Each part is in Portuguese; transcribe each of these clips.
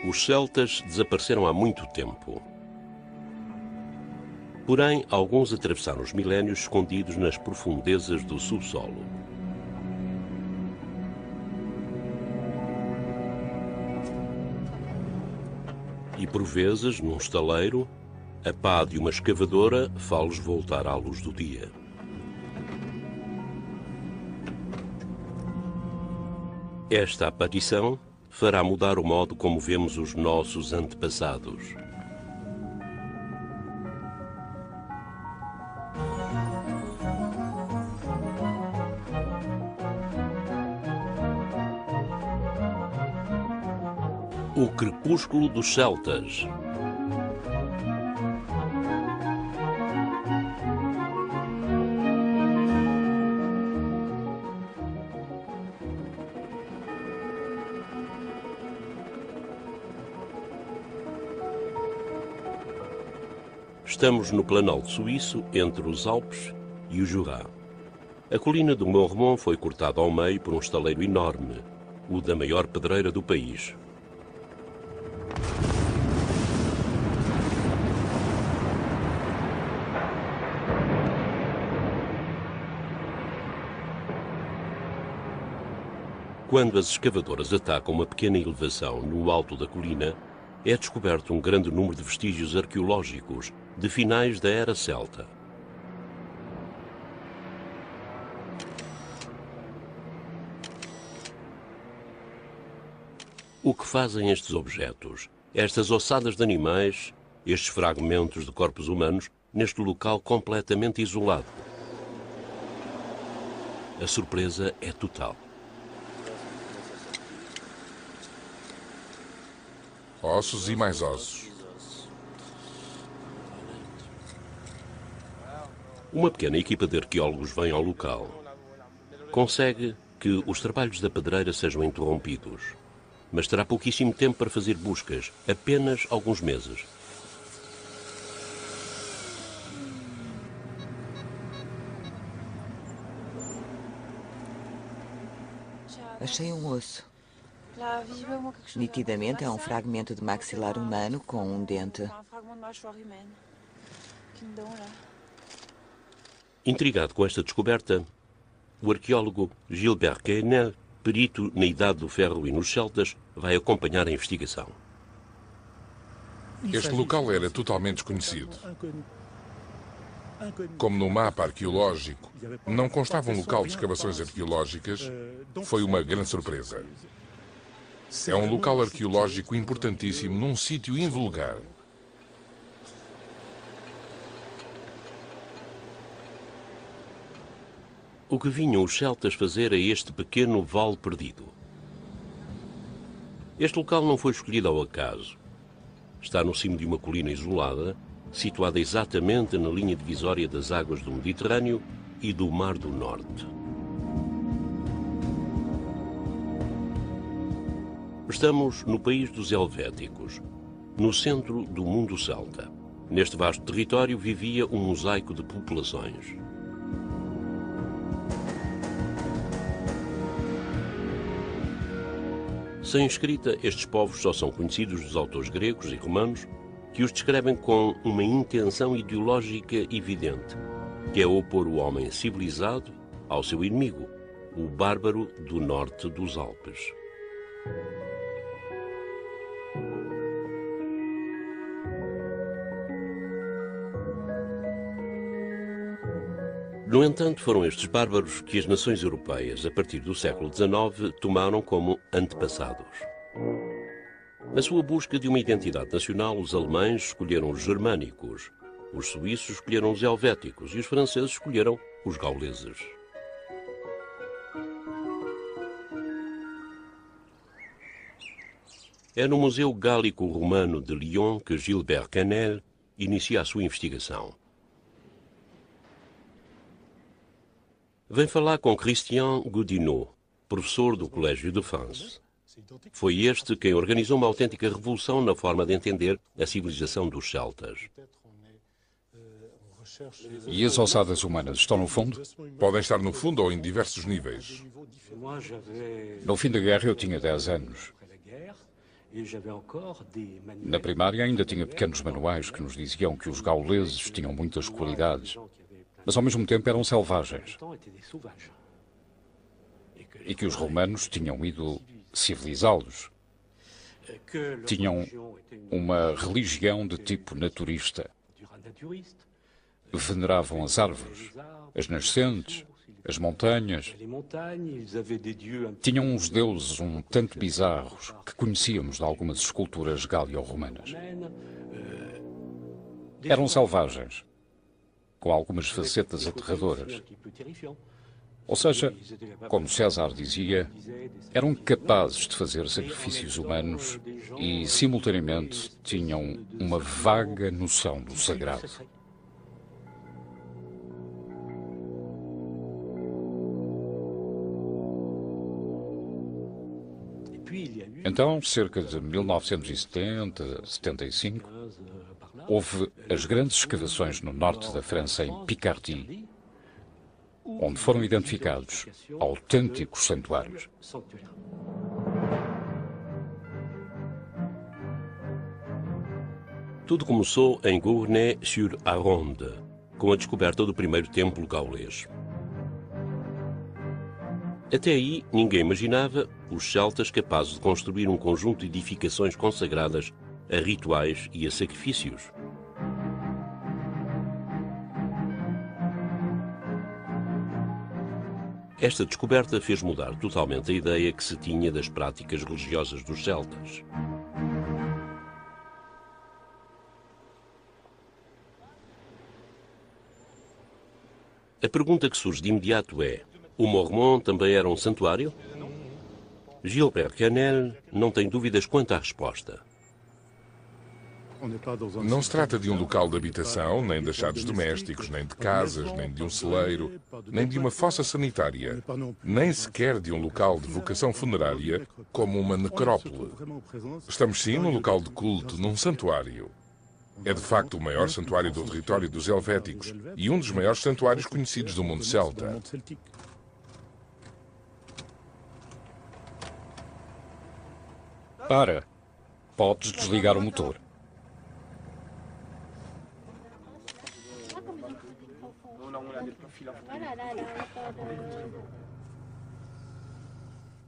Os celtas desapareceram há muito tempo. Porém, alguns atravessaram os milénios escondidos nas profundezas do subsolo. E por vezes, num estaleiro, a pá de uma escavadora faz-los voltar à luz do dia. Esta aparição fará mudar o modo como vemos os nossos antepassados. O crepúsculo dos celtas. Estamos no Planalto Suíço, entre os Alpes e o Jura. A colina do Mont-Romond foi cortada ao meio por um estaleiro enorme, o da maior pedreira do país. Quando as escavadoras atacam uma pequena elevação no alto da colina, é descoberto um grande número de vestígios arqueológicos de finais da Era Celta. O que fazem estes objetos, estas ossadas de animais, estes fragmentos de corpos humanos, neste local completamente isolado? A surpresa é total. Ossos e mais ossos. Uma pequena equipa de arqueólogos vem ao local. Consegue que os trabalhos da pedreira sejam interrompidos, mas terá pouquíssimo tempo para fazer buscas, apenas alguns meses. Achei um osso. Nitidamente é um fragmento de maxilar humano com um dente. Intrigado com esta descoberta, o arqueólogo Gilbert Quesnel, perito na Idade do Ferro e nos celtas, vai acompanhar a investigação. Este local era totalmente desconhecido. Como no mapa arqueológico não constava um local de escavações arqueológicas, foi uma grande surpresa. É um local arqueológico importantíssimo num sítio invulgar. O que vinham os celtas fazer a este pequeno vale perdido? Este local não foi escolhido ao acaso. Está no cimo de uma colina isolada, situada exatamente na linha divisória das águas do Mediterrâneo e do Mar do Norte. Estamos no país dos Helvéticos, no centro do mundo celta. Neste vasto território vivia um mosaico de populações. Sem escrita, estes povos só são conhecidos dos autores gregos e romanos, que os descrevem com uma intenção ideológica evidente, que é opor o homem civilizado ao seu inimigo, o bárbaro do norte dos Alpes. No entanto, foram estes bárbaros que as nações europeias, a partir do século XIX, tomaram como antepassados. Na sua busca de uma identidade nacional, os alemães escolheram os germânicos, os suíços escolheram os helvéticos e os franceses escolheram os gauleses. É no Museu Gálico-Romano de Lyon que Gilbert Quesnel inicia a sua investigação. Vem falar com Christian Goudinot, professor do Collège de France. Foi este quem organizou uma autêntica revolução na forma de entender a civilização dos celtas. E as ossadas humanas estão no fundo? Podem estar no fundo ou em diversos níveis. No fim da guerra eu tinha 10 anos. Na primária ainda tinha pequenos manuais que nos diziam que os gauleses tinham muitas qualidades, mas ao mesmo tempo eram selvagens. E que os romanos tinham ido civilizá-los. Tinham uma religião de tipo naturista. Veneravam as árvores, as nascentes, as montanhas. Tinham uns deuses um tanto bizarros que conhecíamos de algumas esculturas galio-romanas. Eram selvagens, com algumas facetas aterradoras. Ou seja, como César dizia, eram capazes de fazer sacrifícios humanos e, simultaneamente, tinham uma vaga noção do sagrado. Então, cerca de 1970, 75, houve as grandes escavações no norte da França, em Picardie, onde foram identificados autênticos santuários. Tudo começou em Gournay-sur-Aronde, com a descoberta do primeiro templo gaulês. Até aí, ninguém imaginava os celtas capazes de construir um conjunto de edificações consagradas a rituais e a sacrifícios. Esta descoberta fez mudar totalmente a ideia que se tinha das práticas religiosas dos celtas. A pergunta que surge de imediato é: o Mormont também era um santuário? Gilbert Canel não tem dúvidas quanto à resposta. Não se trata de um local de habitação, nem de achados domésticos, nem de casas, nem de um celeiro, nem de uma fossa sanitária, nem sequer de um local de vocação funerária, como uma necrópole. Estamos sim num local de culto, num santuário. É de facto o maior santuário do território dos helvéticos e um dos maiores santuários conhecidos do mundo celta. Para. Podes desligar o motor.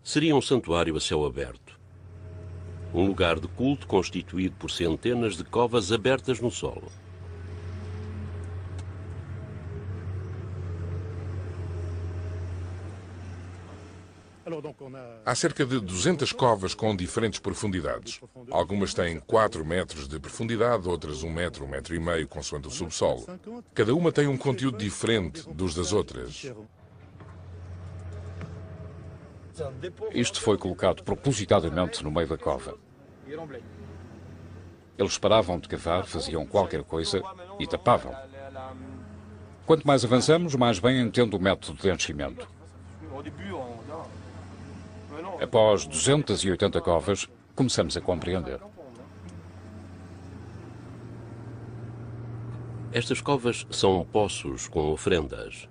Seria um santuário a céu aberto. Um lugar de culto constituído por centenas de covas abertas no solo. Há cerca de 200 covas com diferentes profundidades. Algumas têm 4 metros de profundidade, outras 1 metro, 1,5 metro, consoante o subsolo. Cada uma tem um conteúdo diferente dos das outras. Isto foi colocado propositadamente no meio da cova. Eles paravam de cavar, faziam qualquer coisa e tapavam. Quanto mais avançamos, mais bem entendo o método de enchimento. Após 280 covas, começamos a compreender. Estas covas são poços com ofrendas.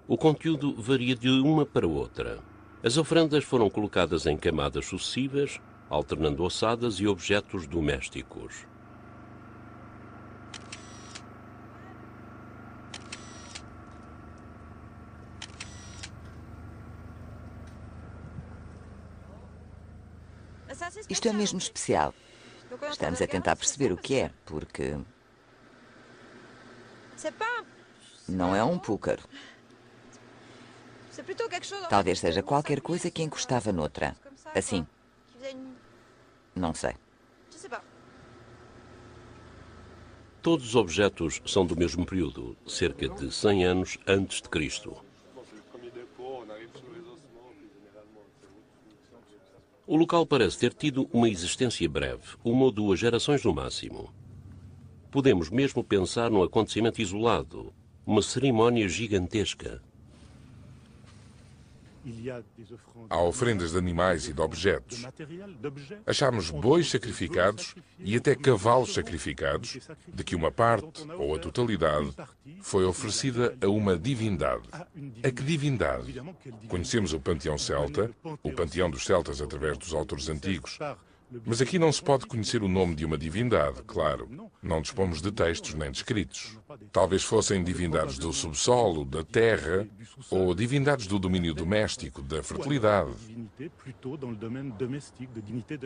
O conteúdo varia de uma para outra. As ofrendas foram colocadas em camadas sucessivas, alternando ossadas e objetos domésticos. Isto é mesmo especial. Estamos a tentar perceber o que é, porque não é um púcaro. Talvez seja qualquer coisa que encostava noutra. Assim. Não sei. Todos os objetos são do mesmo período, cerca de 100 anos antes de Cristo. O local parece ter tido uma existência breve, 1 ou 2 gerações no máximo. Podemos mesmo pensar num acontecimento isolado, uma cerimónia gigantesca. Há ofrendas de animais e de objetos. Achamos bois sacrificados e até cavalos sacrificados, de que uma parte, ou a totalidade, foi oferecida a uma divindade. A que divindade? Conhecemos o panteão celta, o panteão dos celtas através dos autores antigos, Mas aqui não se pode conhecer o nome de uma divindade, claro. Não dispomos de textos nem de escritos. Talvez fossem divindades do subsolo, da terra, ou divindades do domínio doméstico, da fertilidade.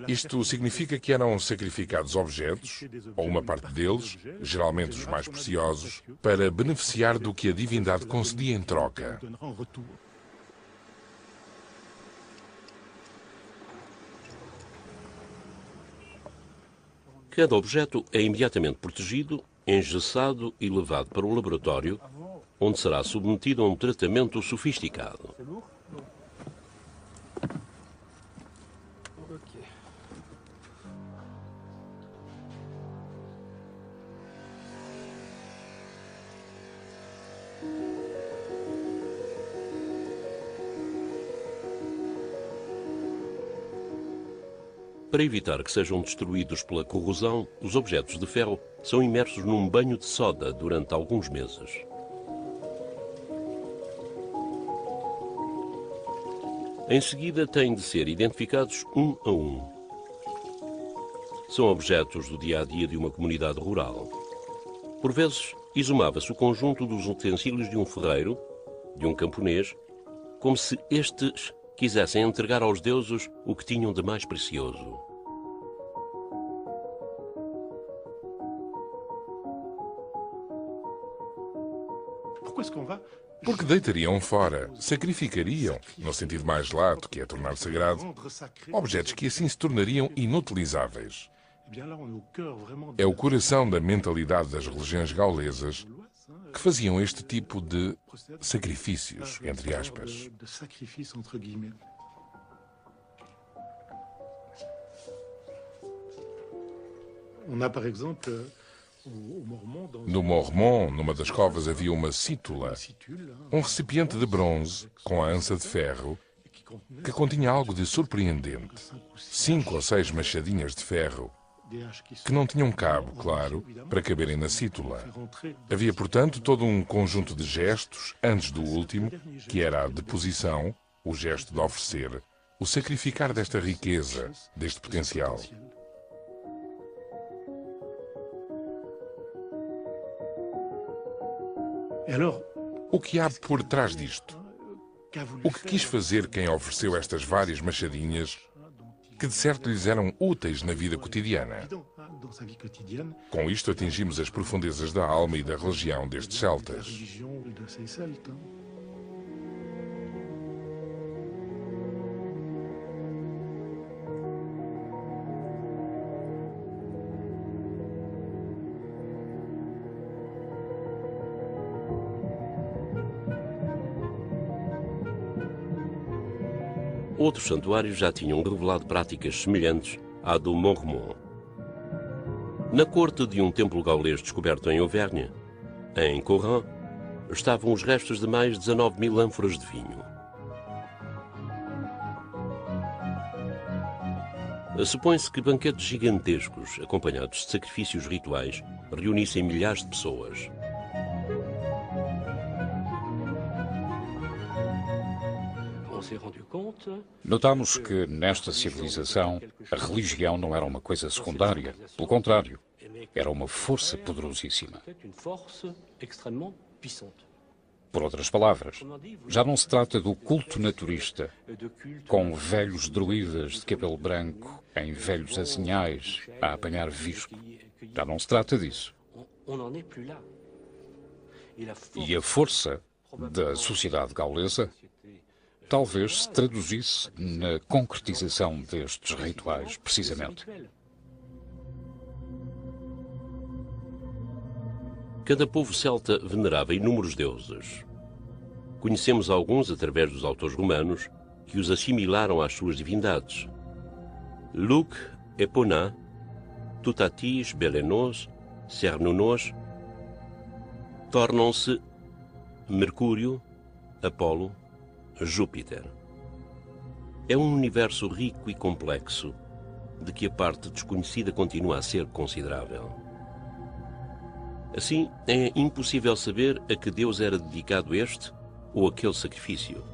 Isto significa que eram sacrificados objetos, ou uma parte deles, geralmente os mais preciosos, para beneficiar do que a divindade concedia em troca. Cada objeto é imediatamente protegido, engessado e levado para um laboratório, onde será submetido a um tratamento sofisticado. Para evitar que sejam destruídos pela corrosão, os objetos de ferro são imersos num banho de soda durante alguns meses. Em seguida, têm de ser identificados um a um. São objetos do dia-a-dia de uma comunidade rural. Por vezes, exumava-se o conjunto dos utensílios de um ferreiro, de um camponês, como se estes quisessem entregar aos deuses o que tinham de mais precioso. Porque deitariam fora, sacrificariam, no sentido mais lato, que é tornar sagrado, objetos que assim se tornariam inutilizáveis. É o coração da mentalidade das religiões gaulesas que faziam este tipo de sacrifícios, entre aspas. No Mormon, numa das covas, havia uma cítula, um recipiente de bronze com a ança de ferro, que continha algo de surpreendente. 5 ou 6 machadinhas de ferro, que não tinham cabo, claro, para caberem na cítula. Havia, portanto, todo um conjunto de gestos, antes do último, que era a deposição, o gesto de oferecer, o sacrificar desta riqueza, deste potencial. O que há por trás disto? O que quis fazer quem ofereceu estas várias machadinhas que de certo lhes eram úteis na vida cotidiana? Com isto atingimos as profundezas da alma e da religião destes celtas. Outros santuários já tinham revelado práticas semelhantes à do Mormon. Na corte de um templo gaulês descoberto em Auvergne, em Corran, estavam os restos de mais de 19.000 ânforas de vinho. Supõe-se que banquetes gigantescos, acompanhados de sacrifícios rituais, reunissem milhares de pessoas. Notamos que, nesta civilização, a religião não era uma coisa secundária. Pelo contrário, era uma força poderosíssima. Por outras palavras, já não se trata do culto naturista, com velhos druidas de cabelo branco em velhos azinhais a apanhar visco. Já não se trata disso. E a força da sociedade gaulesa talvez se traduzisse na concretização destes rituais, precisamente. Cada povo celta venerava inúmeros deuses. Conhecemos alguns através dos autores romanos que os assimilaram às suas divindades. Luc, Eponá, Tutatis, Belenos, Cernunnos tornam-se Mercúrio, Apolo, Júpiter. É um universo rico e complexo, de que a parte desconhecida continua a ser considerável. Assim, é impossível saber a que Deus era dedicado este ou aquele sacrifício.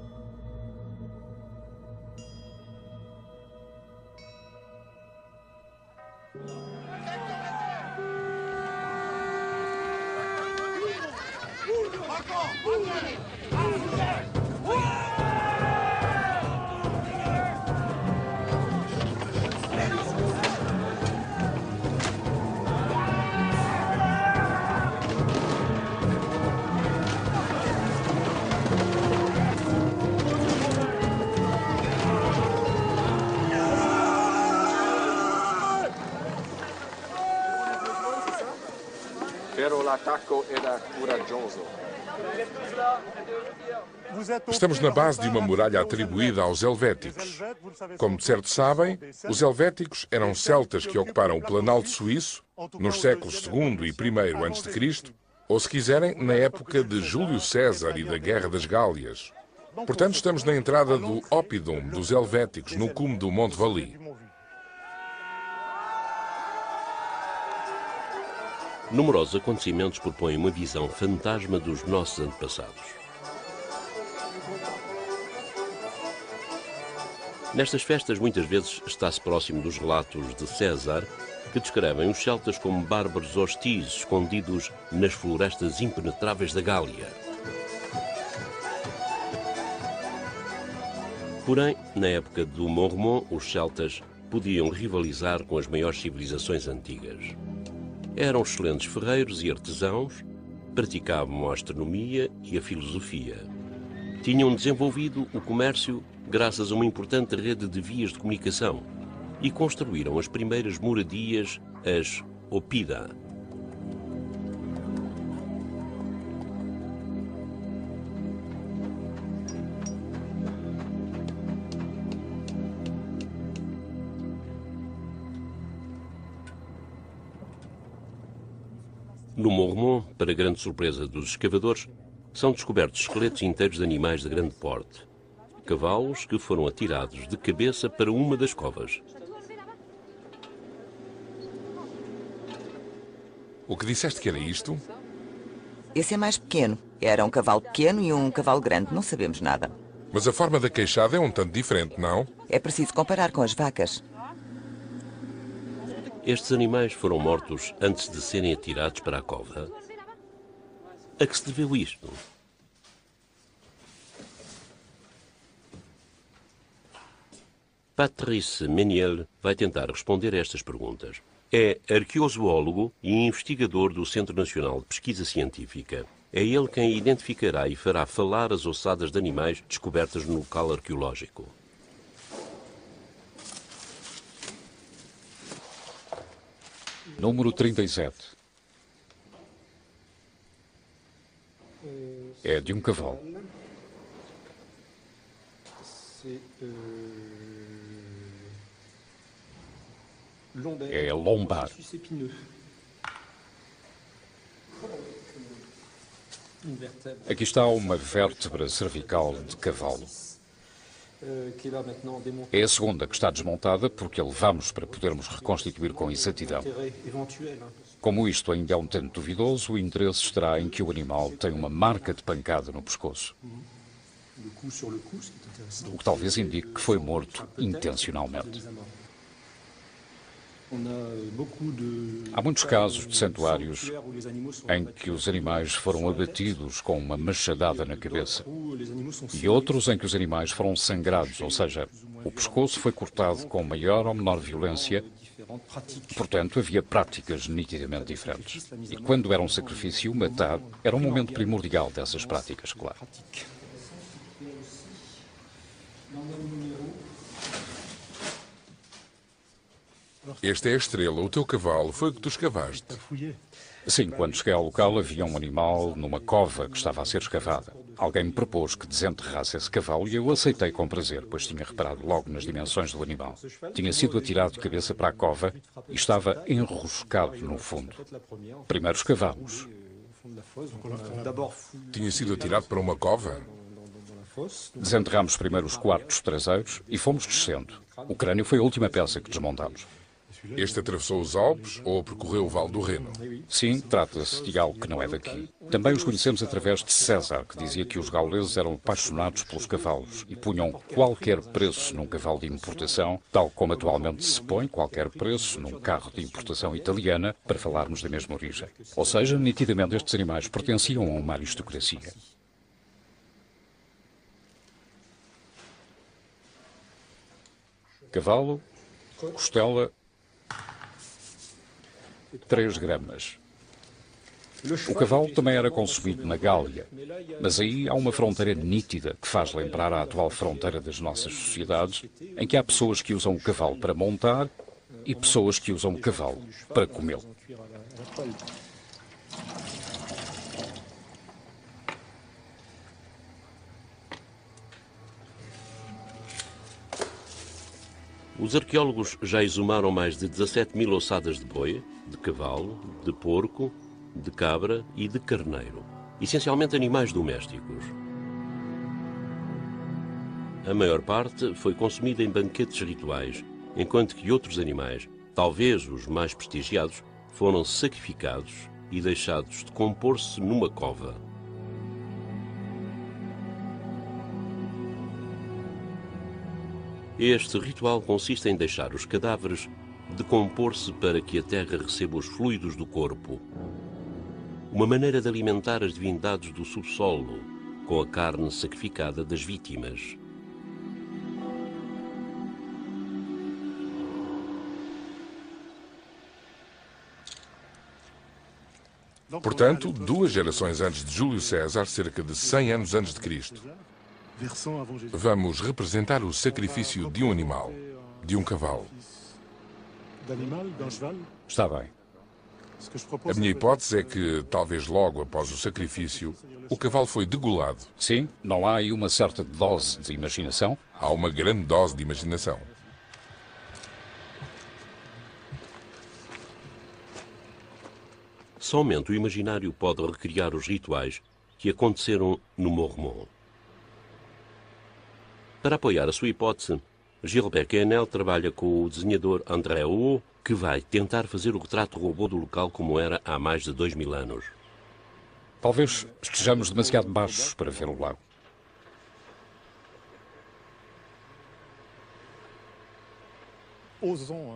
Estamos na base de uma muralha atribuída aos helvéticos. Como de certo sabem, os helvéticos eram celtas que ocuparam o Planalto Suíço nos séculos II e I a.C., ou se quiserem, na época de Júlio César e da Guerra das Gálias. Portanto, estamos na entrada do Oppidum dos helvéticos, no cume do Monte Valais. Numerosos acontecimentos propõem uma visão fantasma dos nossos antepassados. Nestas festas, muitas vezes, está-se próximo dos relatos de César, que descrevem os celtas como bárbaros hostis escondidos nas florestas impenetráveis da Gália. Porém, na época do Mormon, os celtas podiam rivalizar com as maiores civilizações antigas. Eram excelentes ferreiros e artesãos, praticavam a astronomia e a filosofia. Tinham desenvolvido o comércio graças a uma importante rede de vias de comunicação e construíram as primeiras moradias, as Oppida. No Mormon, para grande surpresa dos escavadores, são descobertos esqueletos inteiros de animais de grande porte. Cavalos que foram atirados de cabeça para uma das covas. O que disseste que era isto? Esse é mais pequeno. Era um cavalo pequeno e um cavalo grande. Não sabemos nada. Mas a forma da queixada é um tanto diferente, não? É preciso comparar com as vacas. Estes animais foram mortos antes de serem atirados para a cova. A que se deveu isto? Patrice Méniel vai tentar responder a estas perguntas. É arqueozoólogo e investigador do Centro Nacional de Pesquisa Científica. É ele quem identificará e fará falar as ossadas de animais descobertas no local arqueológico. Número 37. É de um cavalo. É lombar. Aqui está uma vértebra cervical de cavalo. É a segunda que está desmontada porque a levamos para podermos reconstituir com exatidão. Como isto ainda é um tanto duvidoso, o interesse estará em que o animal tem uma marca de pancada no pescoço. O que talvez indique que foi morto intencionalmente. Há muitos casos de santuários em que os animais foram abatidos com uma machadada na cabeça e outros em que os animais foram sangrados, ou seja, o pescoço foi cortado com maior ou menor violência. Portanto, havia práticas nitidamente diferentes. E quando era um sacrifício, matar era um momento primordial dessas práticas, claro. Esta é a estrela. O teu cavalo foi o que tu escavaste. Sim, quando cheguei ao local havia um animal numa cova que estava a ser escavada. Alguém me propôs que desenterrasse esse cavalo e eu aceitei com prazer, pois tinha reparado logo nas dimensões do animal. Tinha sido atirado de cabeça para a cova e estava enroscado no fundo. Primeiro escavamos. Tinha sido atirado para uma cova? Desenterramos primeiro os quartos traseiros e fomos descendo. O crânio foi a última peça que desmontamos. Este atravessou os Alpes ou percorreu o Vale do Reno? Sim, trata-se de algo que não é daqui. Também os conhecemos através de César, que dizia que os gauleses eram apaixonados pelos cavalos e punham qualquer preço num cavalo de importação, tal como atualmente se põe qualquer preço num carro de importação italiana, para falarmos da mesma origem. Ou seja, nitidamente estes animais pertenciam a uma aristocracia. Cavalo, costela, 3 gramas. O cavalo também era consumido na Gália, mas aí há uma fronteira nítida que faz lembrar a atual fronteira das nossas sociedades, em que há pessoas que usam o cavalo para montar e pessoas que usam o cavalo para comê-lo. Os arqueólogos já exumaram mais de 17 mil ossadas de boi, de cavalo, de porco, de cabra e de carneiro, essencialmente animais domésticos. A maior parte foi consumida em banquetes rituais, enquanto que outros animais, talvez os mais prestigiados, foram sacrificados e deixados de compor-se numa cova. Este ritual consiste em deixar os cadáveres decompor-se para que a terra receba os fluidos do corpo. Uma maneira de alimentar as divindades do subsolo com a carne sacrificada das vítimas. Portanto, 2 gerações antes de Júlio César, cerca de 100 anos antes de Cristo. Vamos representar o sacrifício de um animal, de um cavalo. Está bem. A minha hipótese é que, talvez logo após o sacrifício, o cavalo foi degolado. Sim, não há aí uma certa dose de imaginação? Há uma grande dose de imaginação. Somente o imaginário pode recriar os rituais que aconteceram no Mormon. Para apoiar a sua hipótese, Gilbert Quesnel trabalha com o desenhador André Rouault, que vai tentar fazer o retrato robô do local como era há mais de 2000 anos. Talvez estejamos demasiado baixos para ver o lago.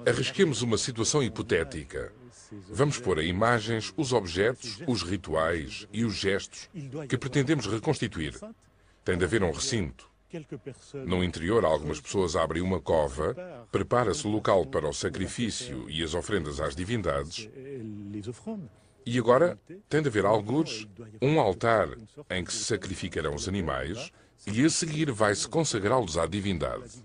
Arrisquemos uma situação hipotética. Vamos pôr em imagens os objetos, os rituais e os gestos que pretendemos reconstituir. Tem de haver um recinto. No interior, algumas pessoas abrem uma cova, prepara-se o local para o sacrifício e as ofrendas às divindades. E agora tem de haver algures um altar em que se sacrificarão os animais e a seguir vai-se consagrá-los à divindade.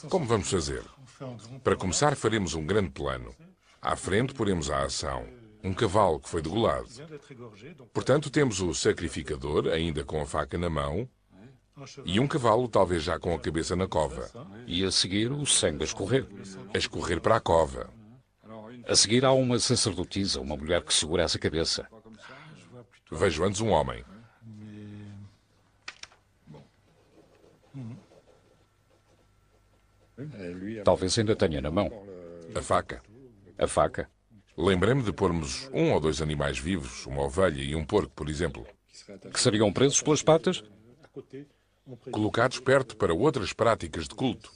Como vamos fazer? Para começar, faremos um grande plano. À frente, poremos a ação. Um cavalo que foi degolado. Portanto, temos o sacrificador, ainda com a faca na mão, e um cavalo, talvez já com a cabeça na cova. E a seguir, o sangue a escorrer. A escorrer para a cova. A seguir, há uma sacerdotisa, uma mulher que segura essa cabeça. Vejo antes um homem. Talvez ainda tenha na mão. A faca. A faca. Lembrei-me de pormos 1 ou 2 animais vivos, uma ovelha e um porco, por exemplo, Que seriam presos pelas patas? colocados perto para outras práticas de culto.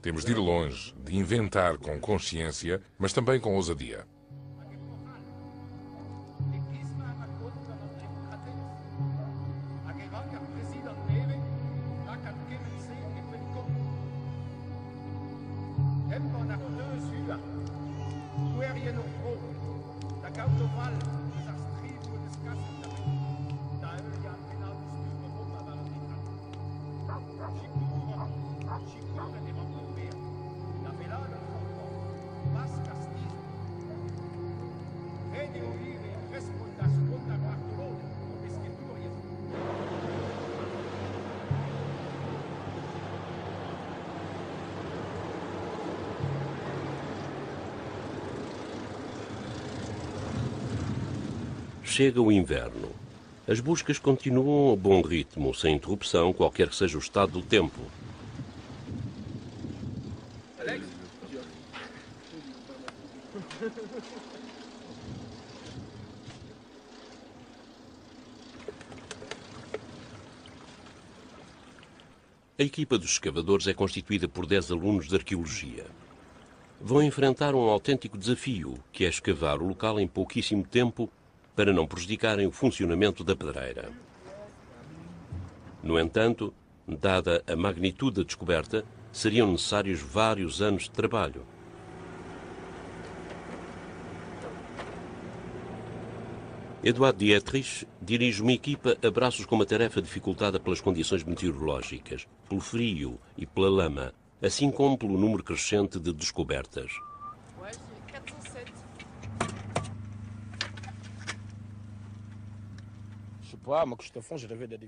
Temos de ir longe, de inventar com consciência, mas também com ousadia. Chega o inverno. As buscas continuam a bom ritmo, sem interrupção, qualquer que seja o estado do tempo. A equipa dos escavadores é constituída por 10 alunos de arqueologia. Vão enfrentar um autêntico desafio, que é escavar o local em pouquíssimo tempo para não prejudicarem o funcionamento da pedreira. No entanto, dada a magnitude da descoberta, seriam necessários vários anos de trabalho. Eduard Dietrich dirige uma equipa a braços com uma tarefa dificultada pelas condições meteorológicas, pelo frio e pela lama, assim como pelo número crescente de descobertas.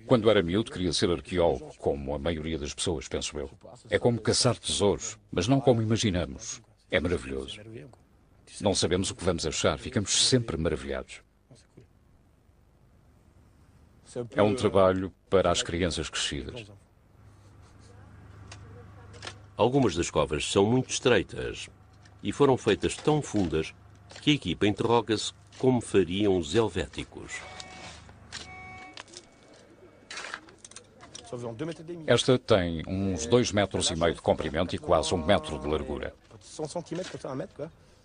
Quando era miúdo, queria ser arqueólogo, como a maioria das pessoas, penso eu. É como caçar tesouros, mas não como imaginamos. É maravilhoso. Não sabemos o que vamos achar, ficamos sempre maravilhados. É um trabalho para as crianças crescidas. Algumas das covas são muito estreitas e foram feitas tão fundas que a equipa interroga-se como fariam os helvéticos. Esta tem uns 2,5 metros de comprimento e quase 1 metro de largura.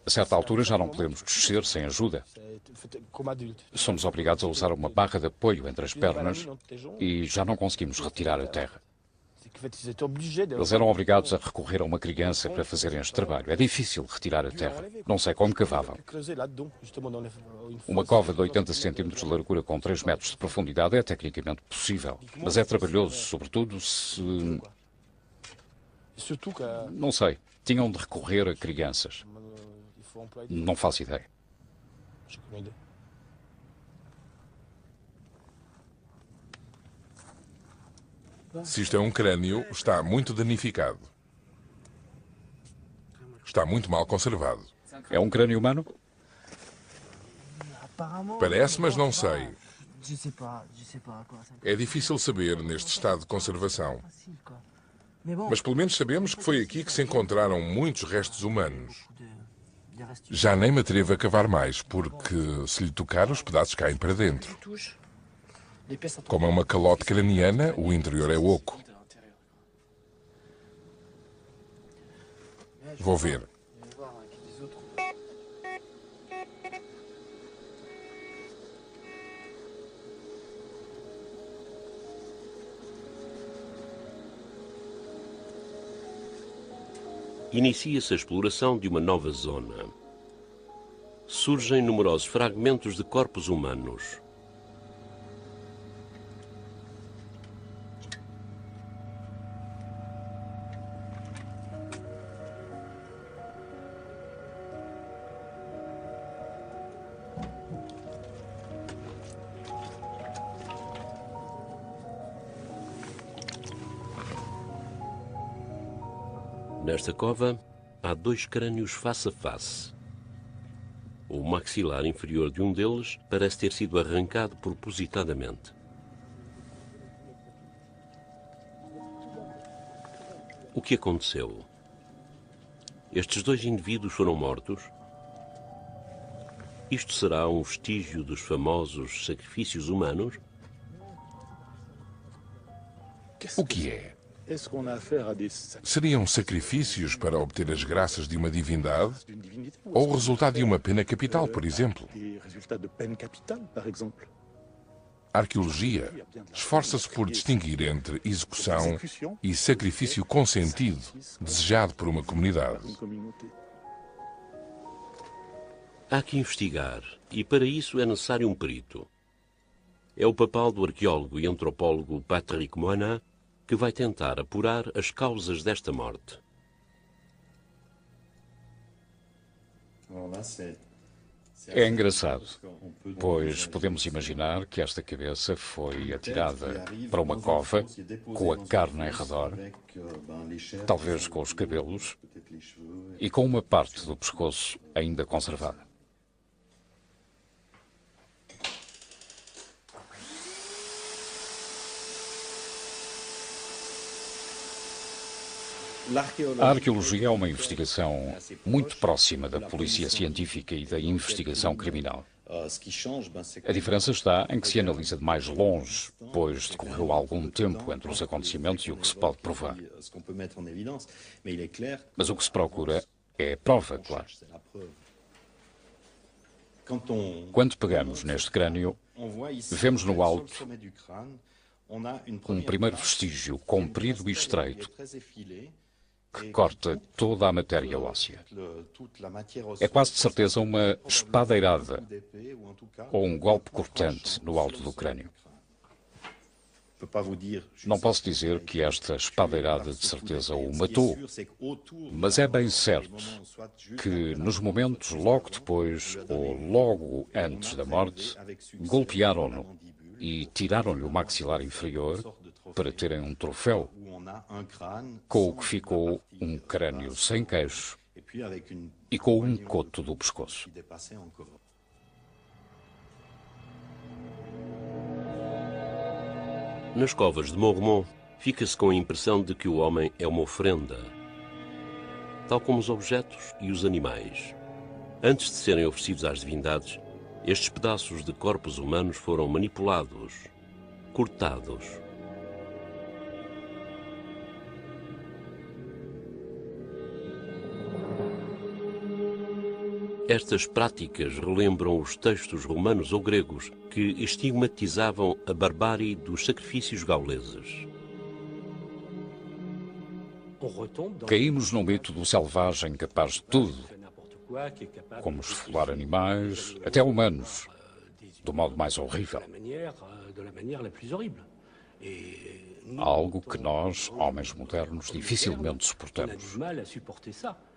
A certa altura já não podemos descer sem ajuda. Somos obrigados a usar uma barra de apoio entre as pernas e já não conseguimos retirar a terra. Eles eram obrigados a recorrer a uma criança para fazerem este trabalho. É difícil retirar a terra. Não sei como cavavam. Uma cova de 80 centímetros de largura com 3 metros de profundidade é tecnicamente possível, mas é trabalhoso, sobretudo se... Não sei. Tinham de recorrer a crianças. Não faço ideia. Se isto é um crânio, está muito danificado. Está muito mal conservado. É um crânio humano? Parece, mas não sei. É difícil saber neste estado de conservação. Mas pelo menos sabemos que foi aqui que se encontraram muitos restos humanos. Já nem me atrevo a cavar mais, porque se lhe tocar, os pedaços caem para dentro. Como é uma calote craniana, o interior é oco. Vou ver. Inicia-se a exploração de uma nova zona. Surgem numerosos fragmentos de corpos humanos. Nesta cova, há 2 crânios face a face. O maxilar inferior de um deles parece ter sido arrancado propositadamente. O que aconteceu? Estes 2 indivíduos foram mortos? Isto será um vestígio dos famosos sacrifícios humanos? O que é? Seriam sacrifícios para obter as graças de uma divindade? Ou o resultado de uma pena capital, por exemplo? A arqueologia esforça-se por distinguir entre execução e sacrifício consentido, desejado por uma comunidade. Há que investigar, e para isso é necessário um perito. É o papel do arqueólogo e antropólogo Patrick Moina que vai tentar apurar as causas desta morte. É engraçado, pois podemos imaginar que esta cabeça foi atirada para uma cova, com a carne em redor, talvez com os cabelos, e com uma parte do pescoço ainda conservada. A arqueologia é uma investigação muito próxima da polícia científica e da investigação criminal. A diferença está em que se analisa de mais longe, pois decorreu algum tempo entre os acontecimentos e o que se pode provar. Mas o que se procura é a prova, claro. Quando pegamos neste crânio, vemos no alto um primeiro vestígio comprido e estreito que corta toda a matéria óssea. É quase de certeza uma espadeirada ou um golpe cortante no alto do crânio. Não posso dizer que esta espadeirada de certeza o matou, mas é bem certo que nos momentos logo depois ou logo antes da morte, golpearam-no e tiraram-lhe o maxilar inferior para terem um troféu, com o que ficou um crânio sem queixo e com um coto do pescoço. Nas covas de Mormont, fica-se com a impressão de que o homem é uma ofrenda, tal como os objetos e os animais. Antes de serem oferecidos às divindades, estes pedaços de corpos humanos foram manipulados, cortados. Estas práticas relembram os textos romanos ou gregos que estigmatizavam a barbárie dos sacrifícios gauleses. Caímos no mito do selvagem capaz de tudo, como esfolar animais, até humanos, do modo mais horrível. Algo que nós, homens modernos, dificilmente suportamos.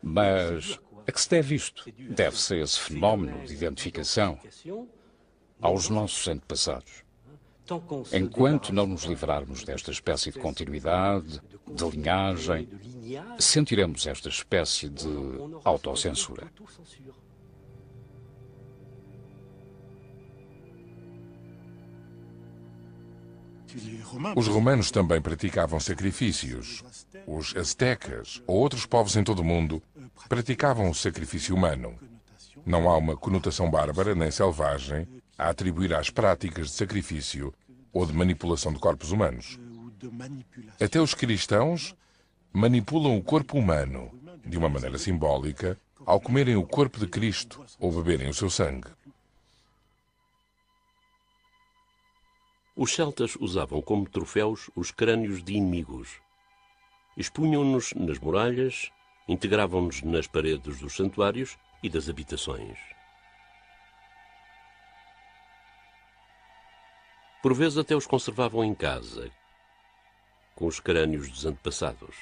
Mas a que se deve isto? Deve-se a esse fenómeno de identificação aos nossos antepassados. Enquanto não nos livrarmos desta espécie de continuidade, de linhagem, sentiremos esta espécie de autocensura. Os romanos também praticavam sacrifícios. Os aztecas ou outros povos em todo o mundo praticavam o sacrifício humano. Não há uma conotação bárbara nem selvagem a atribuir às práticas de sacrifício ou de manipulação de corpos humanos. Até os cristãos manipulam o corpo humano de uma maneira simbólica ao comerem o corpo de Cristo ou beberem o seu sangue. Os celtas usavam como troféus os crânios de inimigos. Expunham-nos nas muralhas, integravam-nos nas paredes dos santuários e das habitações. Por vezes até os conservavam em casa, com os crânios dos antepassados.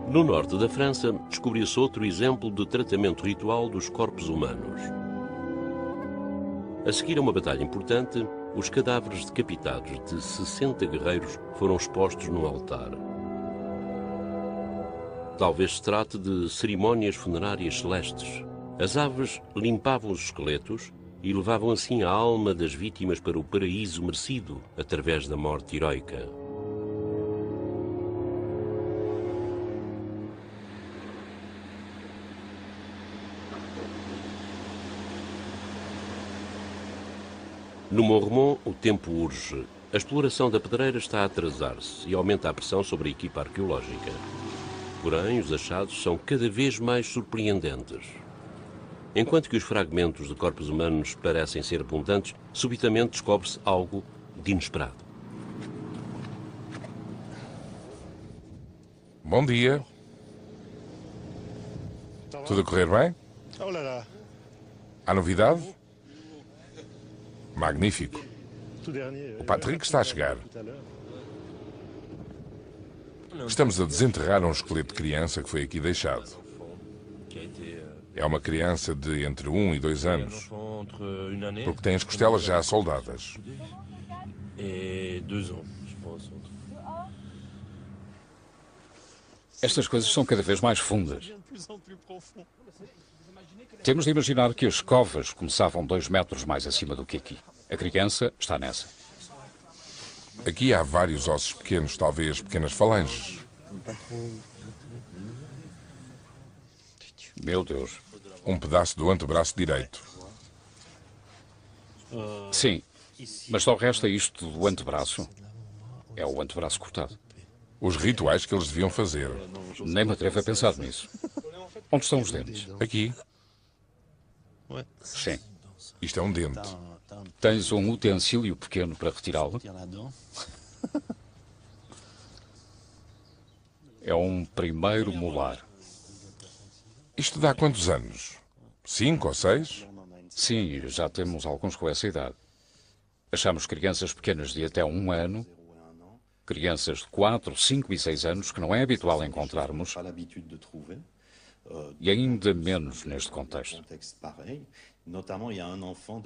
No norte da França, descobriu-se outro exemplo de tratamento ritual dos corpos humanos. A seguir a uma batalha importante, os cadáveres decapitados de 60 guerreiros foram expostos num altar. Talvez se trate de cerimónias funerárias celestes. As aves limpavam os esqueletos e levavam assim a alma das vítimas para o paraíso merecido através da morte heroica. No Mormont, o tempo urge. A exploração da pedreira está a atrasar-se e aumenta a pressão sobre a equipa arqueológica. Porém, os achados são cada vez mais surpreendentes. Enquanto que os fragmentos de corpos humanos parecem ser abundantes, subitamente descobre-se algo de inesperado. Bom dia. Tudo a correr bem? Há novidade? Magnífico. O Patrick está a chegar. Estamos a desenterrar um esqueleto de criança que foi aqui deixado. É uma criança de entre 1 e 2 anos, porque tem as costelas já soldadas. Estas coisas são cada vez mais fundas. Temos de imaginar que as covas começavam 2 metros mais acima do que aqui. A criança está nessa. Aqui há vários ossos pequenos, talvez pequenas falanges. Meu Deus. Um pedaço do antebraço direito. Sim, mas só resta isto do antebraço. É o antebraço cortado. Os rituais que eles deviam fazer. Nem me atrevo a pensar nisso. Onde estão os dentes? Aqui. Sim. Isto é um dente. Tens um utensílio pequeno para retirá-lo? É um primeiro molar. Isto dá quantos anos? 5 ou 6? Sim, já temos alguns com essa idade. Achamos crianças pequenas de até 1 ano, crianças de 4, 5 e 6 anos, que não é habitual encontrarmos, e ainda menos neste contexto.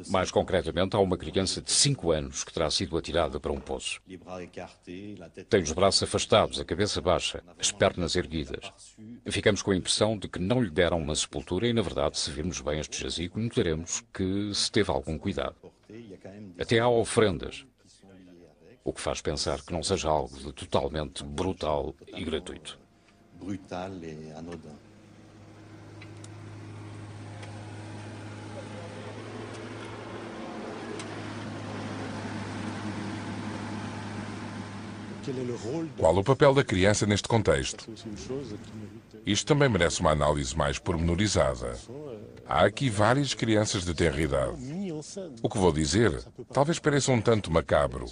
Mais concretamente, há uma criança de 5 anos que terá sido atirada para um poço. Tem os braços afastados, a cabeça baixa, as pernas erguidas. Ficamos com a impressão de que não lhe deram uma sepultura e, na verdade, se virmos bem este jazigo, notaremos que se teve algum cuidado. Até há ofrendas, o que faz pensar que não seja algo de totalmente brutal e gratuito. Qual o papel da criança neste contexto? Isto também merece uma análise mais pormenorizada. Há aqui várias crianças de tenra idade. O que vou dizer talvez pareça um tanto macabro,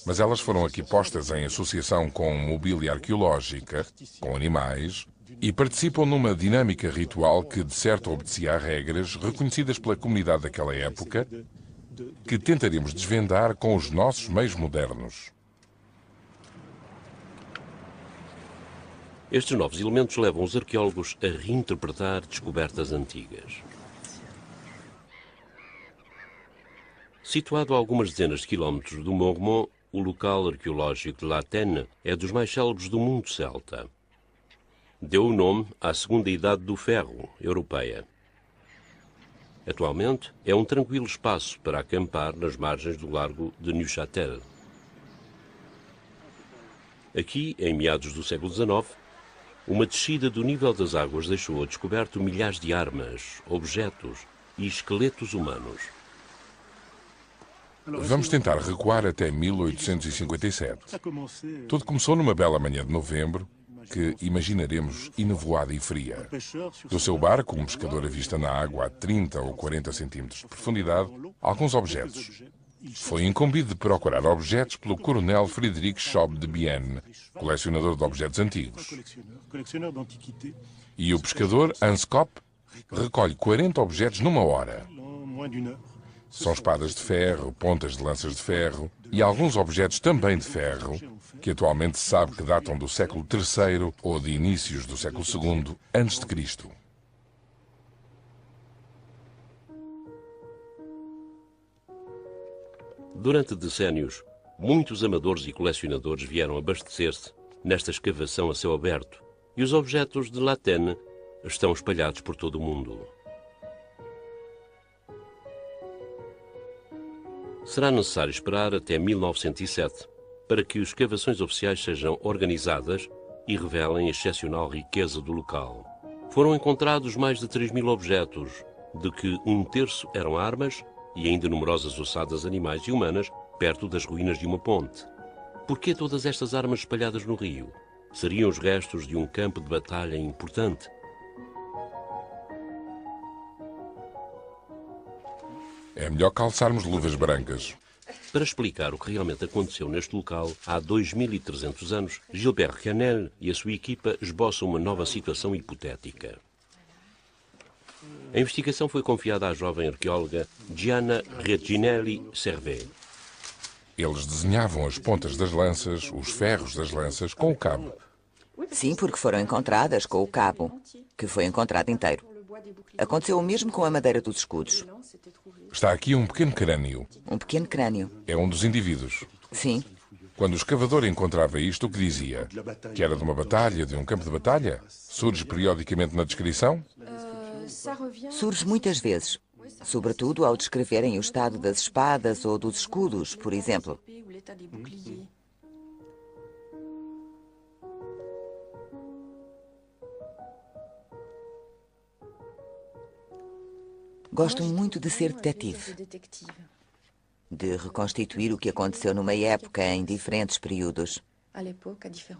mas elas foram aqui postas em associação com mobília arqueológica, com animais, e participam numa dinâmica ritual que, de certo, obedecia a regras reconhecidas pela comunidade daquela época, que tentaremos desvendar com os nossos meios modernos. Estes novos elementos levam os arqueólogos a reinterpretar descobertas antigas. Situado a algumas dezenas de quilómetros do Mormont, o local arqueológico de La Tène é dos mais célebres do mundo celta. Deu o nome à Segunda Idade do Ferro, europeia. Atualmente é um tranquilo espaço para acampar nas margens do largo de Neuchâtel. Aqui, em meados do século XIX, uma descida do nível das águas deixou ao descoberto milhares de armas, objetos e esqueletos humanos. Vamos tentar recuar até 1857. Tudo começou numa bela manhã de novembro, que imaginaremos enevoada e fria. Do seu barco, um pescador avista na água a 30 ou 40 centímetros de profundidade alguns objetos. Foi incumbido de procurar objetos pelo coronel Frédéric Schob de Bienne, colecionador de objetos antigos. E o pescador Hans Kopp recolhe 40 objetos numa hora. São espadas de ferro, pontas de lanças de ferro e alguns objetos também de ferro, que atualmente se sabe que datam do século III ou de inícios do século II a.C. Durante decénios, muitos amadores e colecionadores vieram abastecer-se nesta escavação a céu aberto, e os objetos de La Tène estão espalhados por todo o mundo. Será necessário esperar até 1907 para que as escavações oficiais sejam organizadas e revelem a excepcional riqueza do local. Foram encontrados mais de 3.000 objetos, de que um terço eram armas e ainda numerosas ossadas animais e humanas perto das ruínas de uma ponte. Por que todas estas armas espalhadas no rio? Seriam os restos de um campo de batalha importante? É melhor calçarmos luvas brancas. Para explicar o que realmente aconteceu neste local, há 2.300 anos, Gilbert Canel e a sua equipa esboçam uma nova situação hipotética. A investigação foi confiada à jovem arqueóloga Gianna Reginelli Servet. Eles desenhavam as pontas das lanças, os ferros das lanças, com o cabo. Sim, porque foram encontradas com o cabo, que foi encontrado inteiro. Aconteceu o mesmo com a madeira dos escudos. Está aqui um pequeno crânio. Um pequeno crânio. É um dos indivíduos. Sim. Quando o escavador encontrava isto, o que dizia? Que era de uma batalha, de um campo de batalha? Surge periodicamente na descrição? Surge muitas vezes, sobretudo ao descreverem o estado das espadas ou dos escudos, por exemplo. Gosto muito de ser detetive, de reconstituir o que aconteceu numa época em diferentes períodos.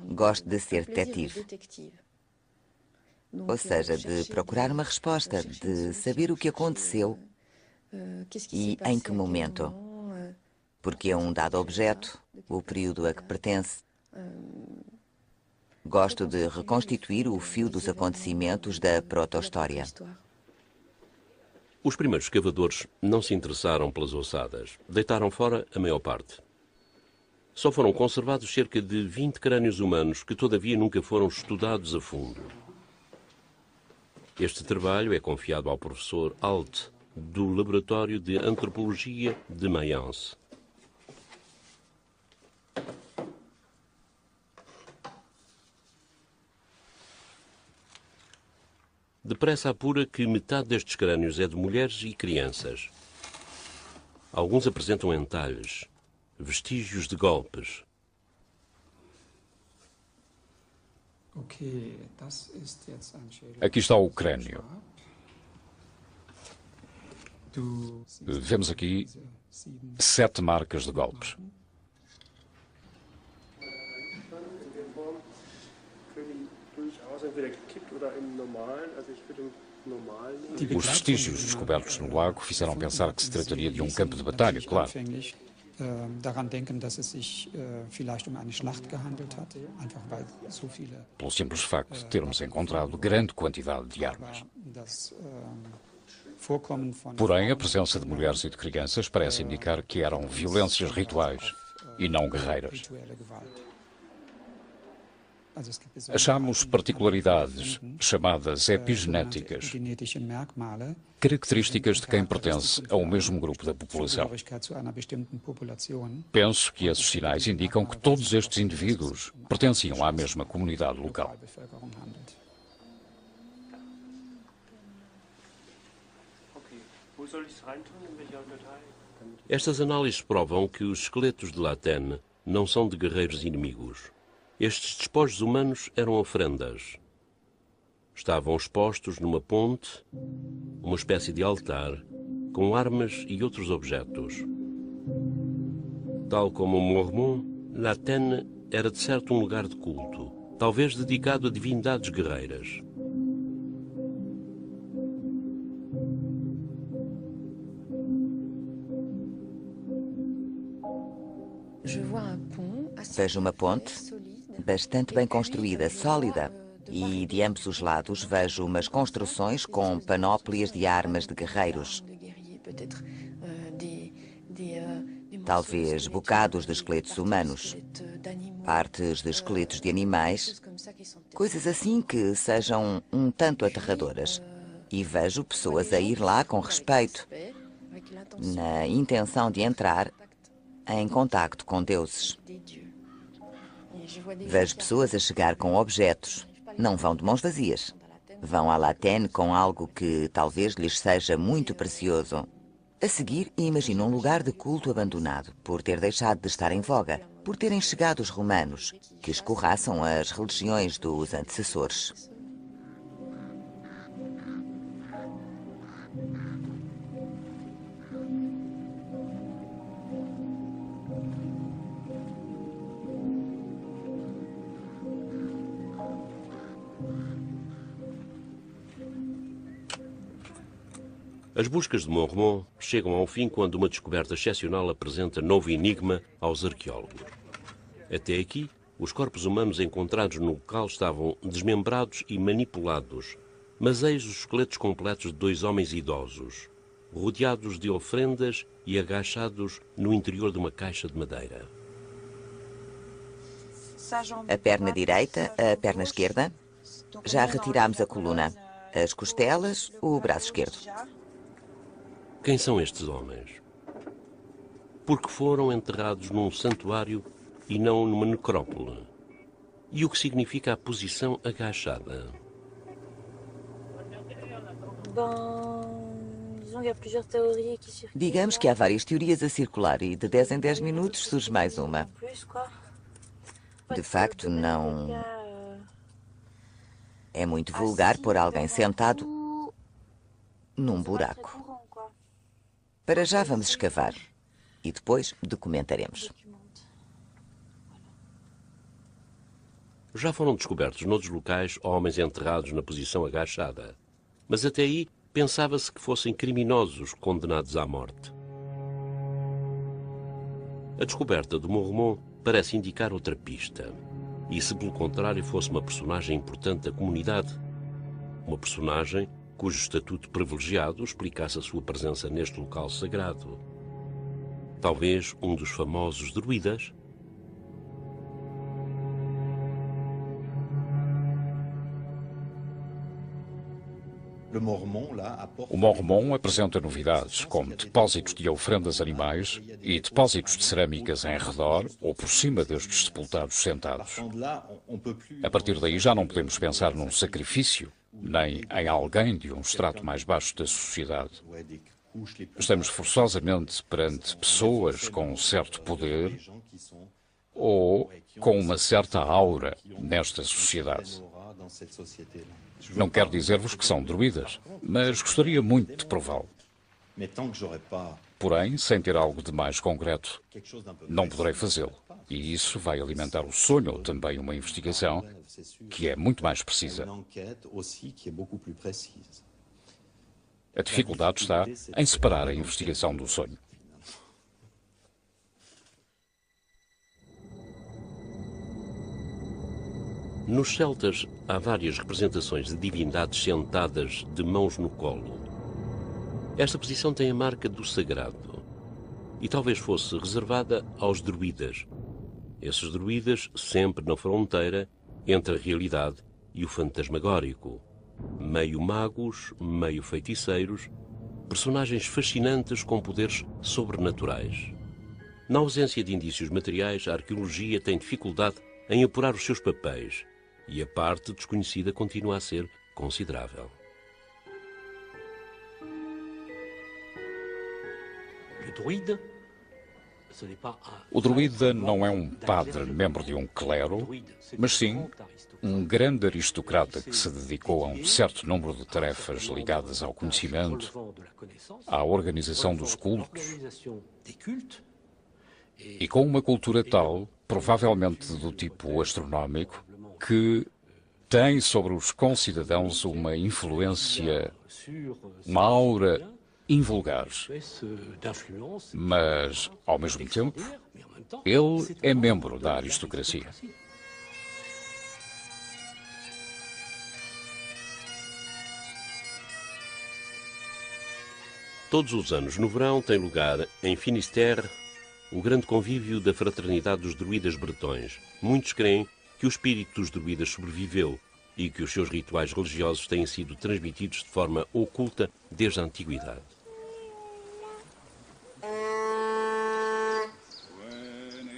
Gosto de ser detetive. Ou seja, de procurar uma resposta, de saber o que aconteceu e em que momento. Porque é um dado objeto, o período a que pertence. Gosto de reconstituir o fio dos acontecimentos da proto-história. Os primeiros escavadores não se interessaram pelas ossadas. Deitaram fora a maior parte. Só foram conservados cerca de 20 crânios humanos que, todavia, nunca foram estudados a fundo. Este trabalho é confiado ao professor Alt, do Laboratório de Antropologia de Mayence. Depressa apura que metade destes crânios é de mulheres e crianças. Alguns apresentam entalhes, vestígios de golpes. Aqui está o crânio. Vemos aqui 7 marcas de golpes. Os vestígios descobertos no lago fizeram pensar que se trataria de um campo de batalha, claro. Pelo simples facto de termos encontrado grande quantidade de armas. Porém, a presença de mulheres e de crianças parece indicar que eram violências rituais e não guerreiras. Achamos particularidades chamadas epigenéticas, características de quem pertence ao mesmo grupo da população. Penso que esses sinais indicam que todos estes indivíduos pertenciam à mesma comunidade local. Estas análises provam que os esqueletos de Latene não são de guerreiros inimigos. Estes despojos humanos eram ofrendas. Estavam expostos numa ponte, uma espécie de altar, com armas e outros objetos. Tal como Mormon, Latene era de certo um lugar de culto, talvez dedicado a divindades guerreiras. Vejo uma ponte bastante bem construída, sólida, e de ambos os lados vejo umas construções com panóplias de armas de guerreiros. Talvez bocados de esqueletos humanos, partes de esqueletos de animais, coisas assim que sejam um tanto aterradoras. E vejo pessoas a ir lá com respeito, na intenção de entrar em contacto com deuses. Vejo pessoas a chegar com objetos. Não vão de mãos vazias. Vão à Latene com algo que talvez lhes seja muito precioso. A seguir, imagino um lugar de culto abandonado, por ter deixado de estar em voga, por terem chegado os romanos, que escorraçam as religiões dos antecessores. As buscas de Mormon chegam ao fim quando uma descoberta excepcional apresenta novo enigma aos arqueólogos. Até aqui, os corpos humanos encontrados no local estavam desmembrados e manipulados, mas eis os esqueletos completos de 2 homens idosos, rodeados de ofrendas e agachados no interior de uma caixa de madeira. A perna direita, a perna esquerda. Já retiramos a coluna. As costelas, o braço esquerdo. Quem são estes homens? Por que foram enterrados num santuário e não numa necrópole? E o que significa a posição agachada? Digamos que há várias teorias a circular e de 10 em 10 minutos surge mais uma. De facto, não é muito vulgar pôr alguém sentado num buraco. Para já vamos escavar e depois documentaremos. Já foram descobertos noutros locais homens enterrados na posição agachada, mas até aí pensava-se que fossem criminosos condenados à morte. A descoberta do Mormon parece indicar outra pista. E se, pelo contrário, fosse uma personagem importante da comunidade? Uma personagem cujo estatuto privilegiado explicasse a sua presença neste local sagrado. Talvez um dos famosos druidas? O Mormon apresenta novidades, como depósitos de ofrendas animais e depósitos de cerâmicas em redor ou por cima destes sepultados sentados. A partir daí já não podemos pensar num sacrifício, nem em alguém de um estrato mais baixo da sociedade. Estamos forçosamente perante pessoas com um certo poder ou com uma certa aura nesta sociedade. Não quero dizer-vos que são druidas, mas gostaria muito de prová-lo. Porém, sem ter algo de mais concreto, não poderei fazê-lo. E isso vai alimentar o sonho ou também uma investigação que é muito mais precisa. A dificuldade está em separar a investigação do sonho. Nos celtas há várias representações de divindades sentadas de mãos no colo. Esta posição tem a marca do sagrado e talvez fosse reservada aos druidas. Esses druidas sempre na fronteira entre a realidade e o fantasmagórico. Meio magos, meio feiticeiros, personagens fascinantes com poderes sobrenaturais. Na ausência de indícios materiais, a arqueologia tem dificuldade em apurar os seus papéis e a parte desconhecida continua a ser considerável. O druida não é um padre membro de um clero, mas sim um grande aristocrata que se dedicou a um certo número de tarefas ligadas ao conhecimento, à organização dos cultos, e com uma cultura tal, provavelmente do tipo astronómico, que tem sobre os concidadãos uma influência, uma aura invulgar. Mas, ao mesmo tempo, ele é membro da aristocracia. Todos os anos, no verão, tem lugar em Finisterre o grande convívio da fraternidade dos druidas bretões. Muitos creem que o espírito dos druidas sobreviveu e que os seus rituais religiosos têm sido transmitidos de forma oculta desde a antiguidade.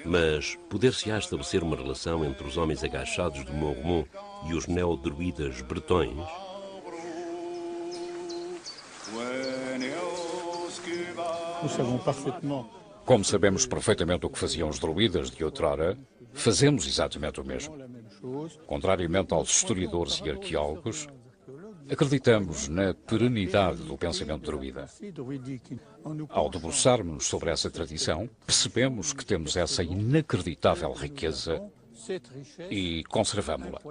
Mas poder-se-á estabelecer uma relação entre os homens agachados de Mormont e os neodruidas bretões? Como sabemos perfeitamente o que faziam os druidas de outrora, fazemos exatamente o mesmo. Contrariamente aos historiadores e arqueólogos, acreditamos na perenidade do pensamento druida. Ao debruçarmos-nos sobre essa tradição, percebemos que temos essa inacreditável riqueza e conservamos-la.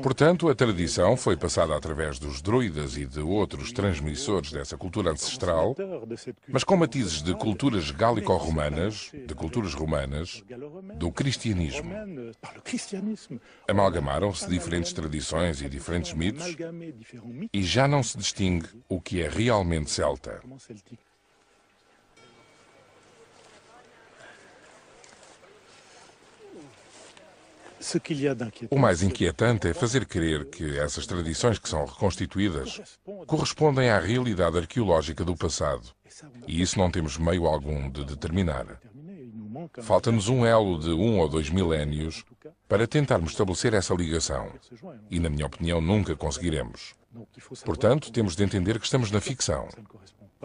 Portanto, a tradição foi passada através dos druidas e de outros transmissores dessa cultura ancestral, mas com matizes de culturas gálico-romanas, de culturas romanas, do cristianismo. Amalgamaram-se diferentes tradições e diferentes mitos e já não se distingue o que é realmente celta. O mais inquietante é fazer crer que essas tradições que são reconstituídas correspondem à realidade arqueológica do passado. E isso não temos meio algum de determinar. Falta-nos um elo de 1 ou 2 milénios para tentarmos estabelecer essa ligação. E, na minha opinião, nunca conseguiremos. Portanto, temos de entender que estamos na ficção.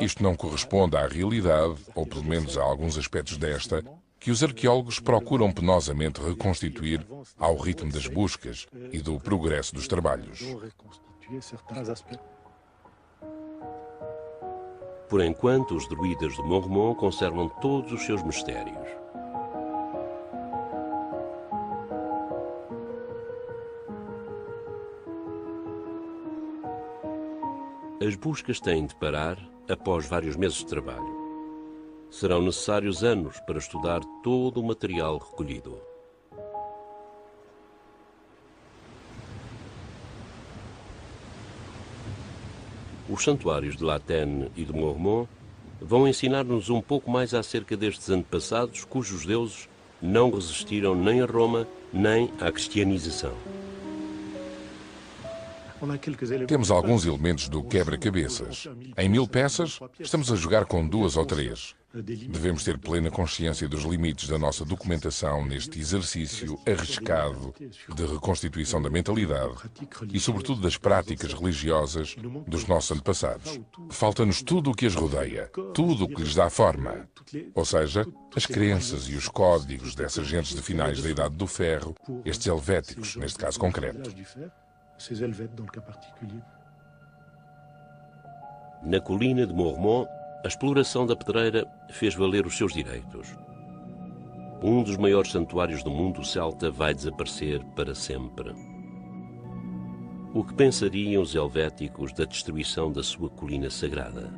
Isto não corresponde à realidade, ou pelo menos a alguns aspectos desta, que os arqueólogos procuram penosamente reconstituir ao ritmo das buscas e do progresso dos trabalhos. Por enquanto, os druidas de Mormont conservam todos os seus mistérios. As buscas têm de parar após vários meses de trabalho. Serão necessários anos para estudar todo o material recolhido. Os santuários de La Tène e de Mormont vão ensinar-nos um pouco mais acerca destes antepassados cujos deuses não resistiram nem a Roma, nem à cristianização. Temos alguns elementos do quebra-cabeças. Em 1000 peças, estamos a jogar com 2 ou 3. Devemos ter plena consciência dos limites da nossa documentação neste exercício arriscado de reconstituição da mentalidade e, sobretudo, das práticas religiosas dos nossos antepassados. Falta-nos tudo o que as rodeia, tudo o que lhes dá forma. Ou seja, as crenças e os códigos dessas gentes de finais da Idade do Ferro, estes helvéticos, neste caso concreto. Na colina de Mormont, a exploração da pedreira fez valer os seus direitos. Um dos maiores santuários do mundo celta vai desaparecer para sempre. O que pensariam os helvéticos da destruição da sua colina sagrada?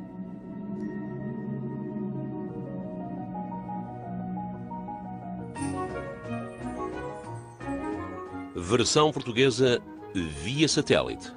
Versão portuguesa via satélite.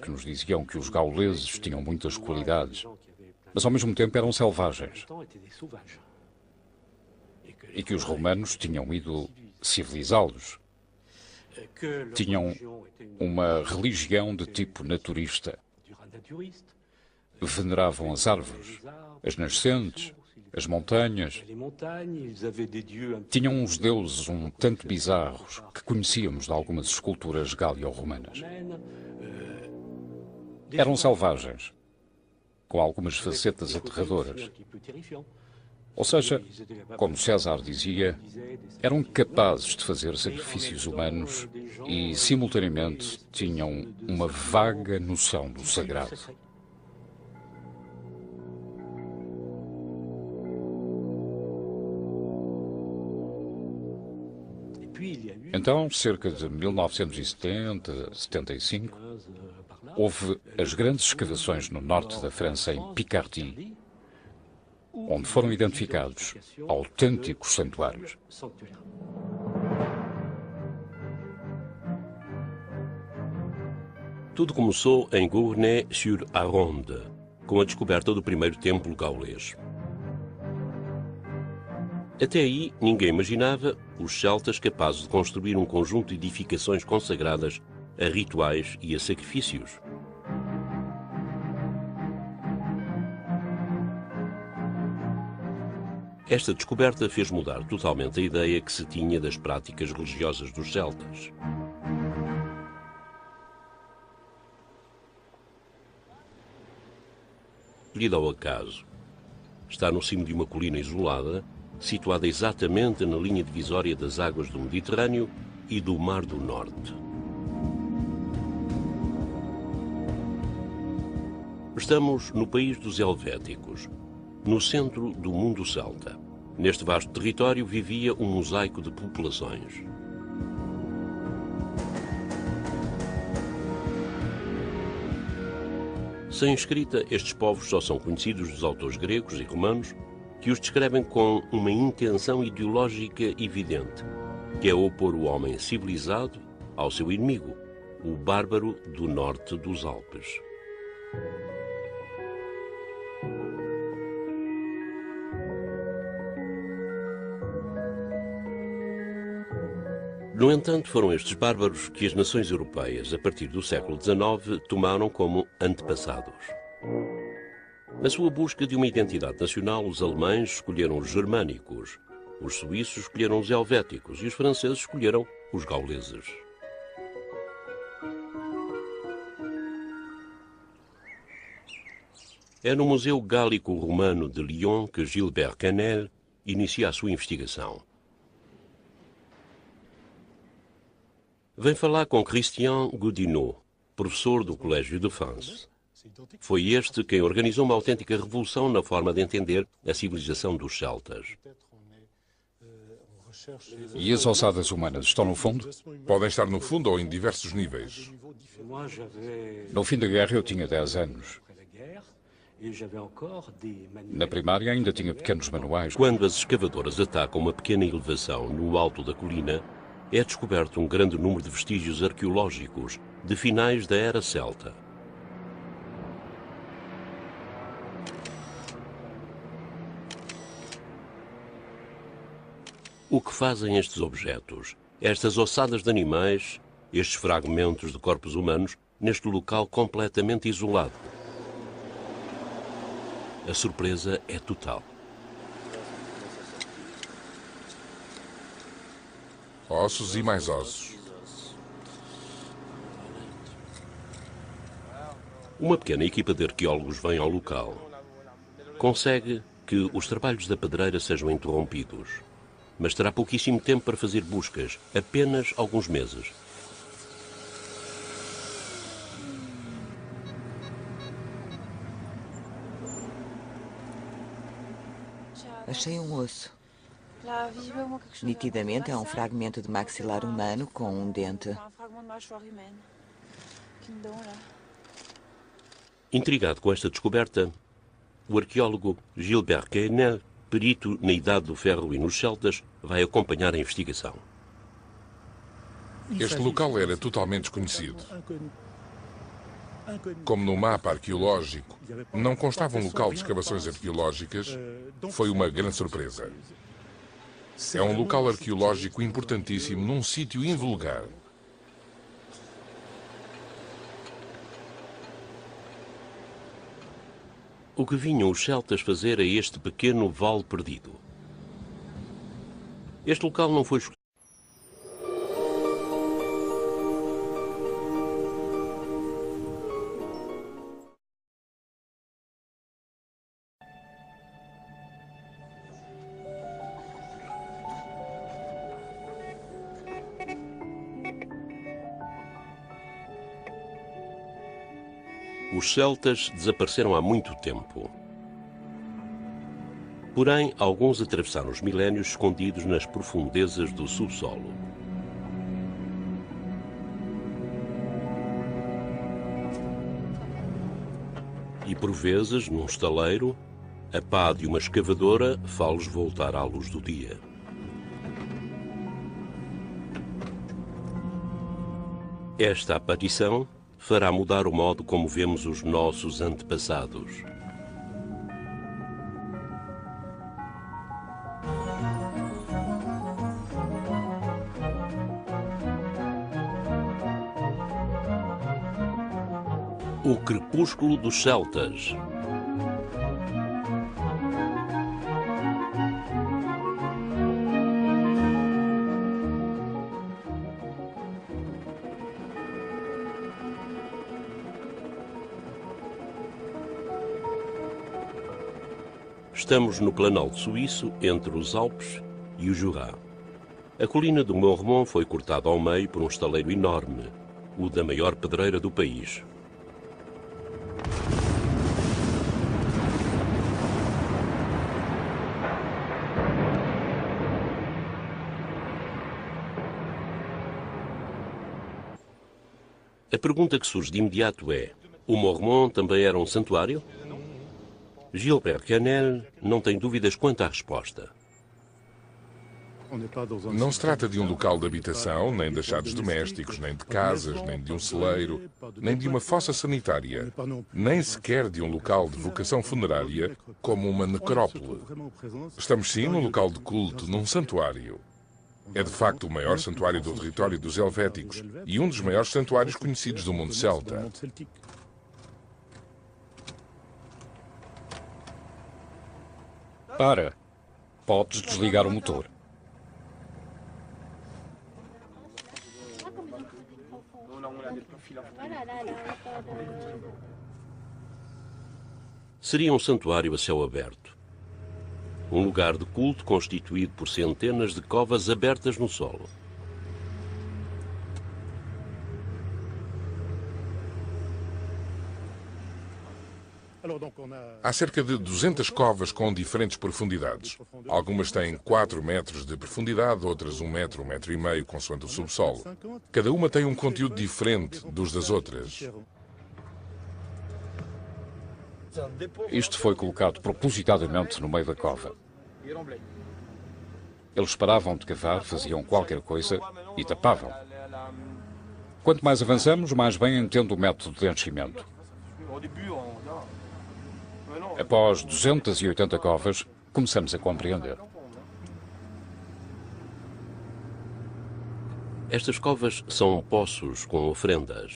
Que nos diziam que os gauleses tinham muitas qualidades, mas ao mesmo tempo eram selvagens. E que os romanos tinham ido civilizá-los. Tinham uma religião de tipo naturista. Veneravam as árvores, as nascentes, as montanhas. Tinham uns deuses um tanto bizarros que conhecíamos de algumas esculturas galio-romanas. Eram selvagens, com algumas facetas aterradoras. Ou seja, como César dizia, eram capazes de fazer sacrifícios humanos e, simultaneamente, tinham uma vaga noção do sagrado. Então, cerca de 1970, 75, houve as grandes escavações no norte da França, em Picardie, onde foram identificados autênticos santuários. Tudo começou em Gournay-sur-Aronde, com a descoberta do primeiro templo gaulês. Até aí, ninguém imaginava os celtas capazes de construir um conjunto de edificações consagradas a rituais e a sacrifícios. Esta descoberta fez mudar totalmente a ideia que se tinha das práticas religiosas dos celtas. Lhe ao acaso, está no cimo de uma colina isolada, situada exatamente na linha divisória das águas do Mediterrâneo e do Mar do Norte. Estamos no país dos helvéticos, no centro do mundo celta. Neste vasto território vivia um mosaico de populações. Sem escrita, estes povos só são conhecidos dos autores gregos e romanos, que os descrevem com uma intenção ideológica evidente, que é opor o homem civilizado ao seu inimigo, o bárbaro do norte dos Alpes. No entanto, foram estes bárbaros que as nações europeias, a partir do século XIX, tomaram como antepassados. Na sua busca de uma identidade nacional, os alemães escolheram os germânicos, os suíços escolheram os helvéticos e os franceses escolheram os gauleses. É no Museu Gálico-Romano de Lyon que Gilbert Canel inicia a sua investigação. Vem falar com Christian Goudineau, professor do Colégio de France. Foi este quem organizou uma autêntica revolução na forma de entender a civilização dos celtas. E as ossadas humanas estão no fundo? Podem estar no fundo ou em diversos níveis. No fim da guerra eu tinha 10 anos. Na primária ainda tinha pequenos manuais. Quando as escavadoras atacam uma pequena elevação no alto da colina, é descoberto um grande número de vestígios arqueológicos de finais da era celta. O que fazem estes objetos, estas ossadas de animais, estes fragmentos de corpos humanos, neste local completamente isolado? A surpresa é total. Ossos e mais ossos. Uma pequena equipa de arqueólogos vem ao local. Consegue que os trabalhos da pedreira sejam interrompidos, mas terá pouquíssimo tempo para fazer buscas, apenas alguns meses. Achei um osso. Nitidamente é um fragmento de maxilar humano com um dente. Intrigado com esta descoberta, o arqueólogo Gilbert Quesnel, perito na Idade do Ferro e nos celtas, vai acompanhar a investigação. Este local era totalmente desconhecido. Como no mapa arqueológico não constava um local de escavações arqueológicas, foi uma grande surpresa. É um local arqueológico importantíssimo num sítio invulgar. O que vinham os celtas fazer a este pequeno vale perdido? Este local não foi escolhido. Os celtas desapareceram há muito tempo. Porém, alguns atravessaram os milénios escondidos nas profundezas do subsolo. E por vezes, num estaleiro, a pá de uma escavadora faz-los voltar à luz do dia. Esta aparição fará mudar o modo como vemos os nossos antepassados. O crepúsculo dos celtas. Estamos no Planalto Suíço, entre os Alpes e o Jura. A colina do Mormont foi cortada ao meio por um estaleiro enorme, o da maior pedreira do país. A pergunta que surge de imediato é: o Mormont também era um santuário? Gilbert Quesnel não tem dúvidas quanto à resposta. Não se trata de um local de habitação, nem de achados domésticos, nem de casas, nem de um celeiro, nem de uma fossa sanitária, nem sequer de um local de vocação funerária, como uma necrópole. Estamos sim num local de culto, num santuário. É de facto o maior santuário do território dos helvéticos e um dos maiores santuários conhecidos do mundo celta. Para. Podes desligar o motor. Seria um santuário a céu aberto. Um lugar de culto constituído por centenas de covas abertas no solo. Há cerca de 200 covas com diferentes profundidades. Algumas têm 4 metros de profundidade, outras 1 metro, 1,5 metro, consoante o subsolo. Cada uma tem um conteúdo diferente dos das outras. Isto foi colocado propositadamente no meio da cova. Eles paravam de cavar, faziam qualquer coisa e tapavam. Quanto mais avançamos, mais bem entendo o método de enchimento. Após 280 covas, começamos a compreender. Estas covas são poços com ofrendas.